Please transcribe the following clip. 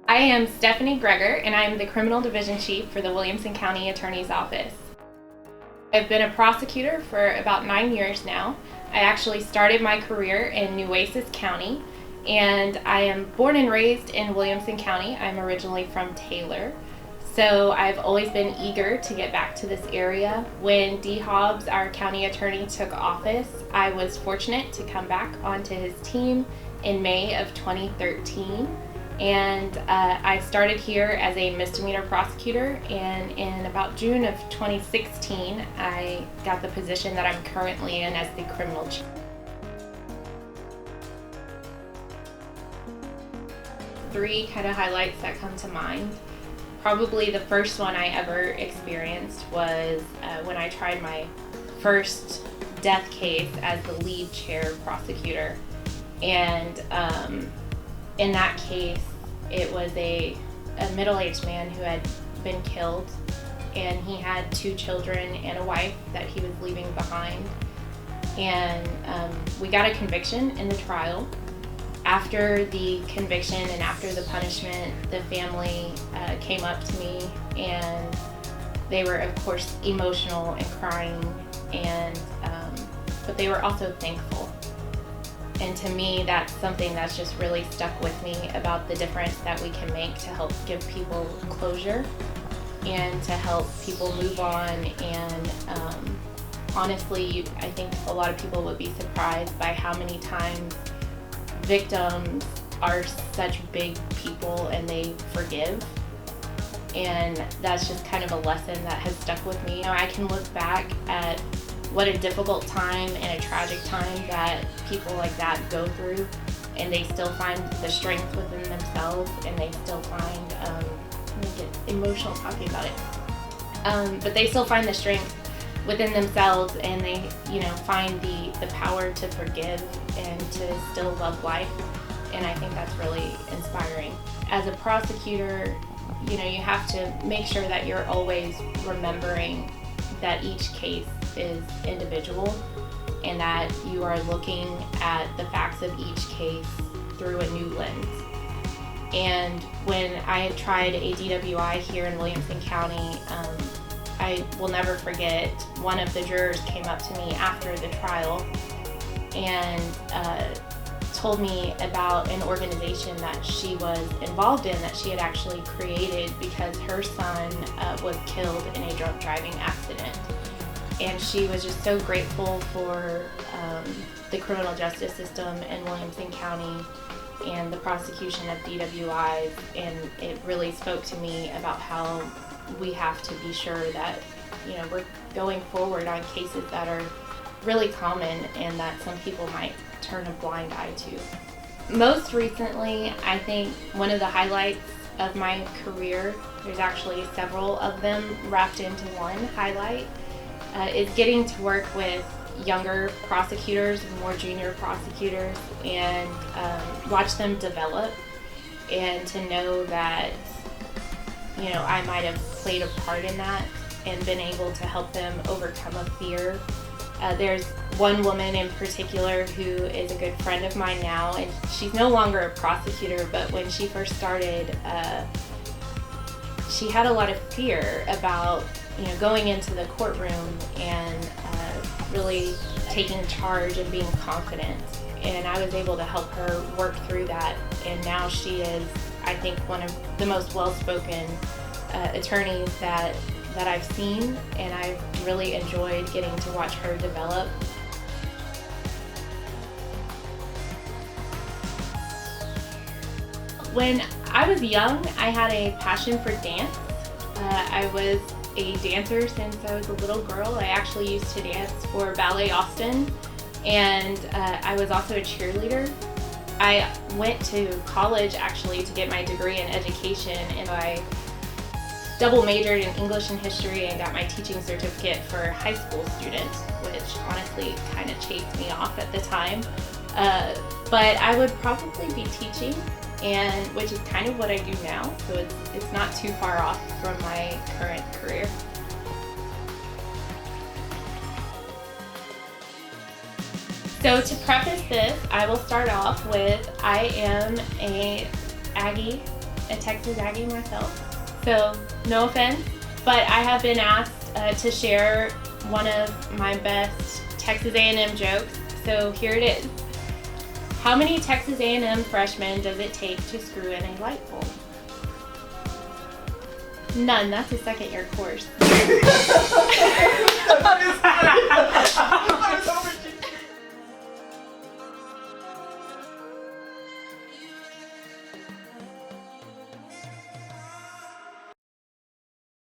I am Stephanie Greger, and I am the Criminal Division Chief for the Williamson County Attorney's Office. I've been a prosecutor for about 9 years now. I actually started my career in Nueces County, and I am born and raised in Williamson County. I'm originally from Taylor, so I've always been eager to get back to this area. When Dee Hobbs, our county attorney, took office, I was fortunate to come back onto his team in May of 2013. And I started here as a misdemeanor prosecutor, and in about June of 2016, I got the position that I'm currently in as the criminal chief. Three kind of highlights that come to mind. Probably the first one I ever experienced was when I tried my first death case as the lead chair prosecutor. And in that case, it was a middle-aged man who had been killed, and he had 2 children and a wife that he was leaving behind. And we got a conviction in the trial. After the conviction and after the punishment, the family came up to me, and they were, of course, emotional and crying, and but they were also thankful. And to me, that's something that's just really stuck with me about the difference that we can make to help give people closure and to help people move on. And honestly, I think a lot of people would be surprised by how many times victims are such big people and they forgive. And that's just kind of a lesson that has stuck with me. You know, I can look back at what a difficult time and a tragic time that people like that go through, and they still find the strength within themselves, and they still find, I get emotional talking about it, but they still find the strength within themselves, and they, find the power to forgive and to still love life, and I think that's really inspiring. As a prosecutor, you have to make sure that you're always remembering that each case is individual and that you are looking at the facts of each case through a new lens. And when I tried a DWI here in Williamson County, I will never forget, one of the jurors came up to me after the trial and told me about an organization that she was involved in that she had actually created because her son was killed in a drunk driving accident. And she was just so grateful for the criminal justice system in Williamson County and the prosecution of DWIs, and it really spoke to me about how we have to be sure that we're going forward on cases that are really common and that some people might turn a blind eye to. Most recently, I think one of the highlights of my career, there's actually several of them wrapped into one highlight, is getting to work with younger prosecutors, more junior prosecutors, and watch them develop, and to know that I might have played a part in that and been able to help them overcome a fear. There's one woman in particular who is a good friend of mine now, and she's no longer a prosecutor, but when she first started, she had a lot of fear about going into the courtroom and really taking charge and being confident. And I was able to help her work through that, and now she is, I think, one of the most well-spoken attorneys that I've seen, and I've really enjoyed getting to watch her develop. When I was young, I had a passion for dance. I was a dancer since I was a little girl. I actually used to dance for Ballet Austin, and I was also a cheerleader. I went to college actually to get my degree in education, and I double majored in English and history and got my teaching certificate for high school students, which honestly kind of chafed me off at the time. But I would probably be teaching, and which is kind of what I do now, so it's not too far off from my current career. So to preface this, I will start off with I am a Aggie a Texas Aggie myself, so no offense, but I have been asked to share one of my best Texas A&M jokes, so here it is. How many Texas A&M freshmen does it take to screw in a light bulb? None. That's a second year course.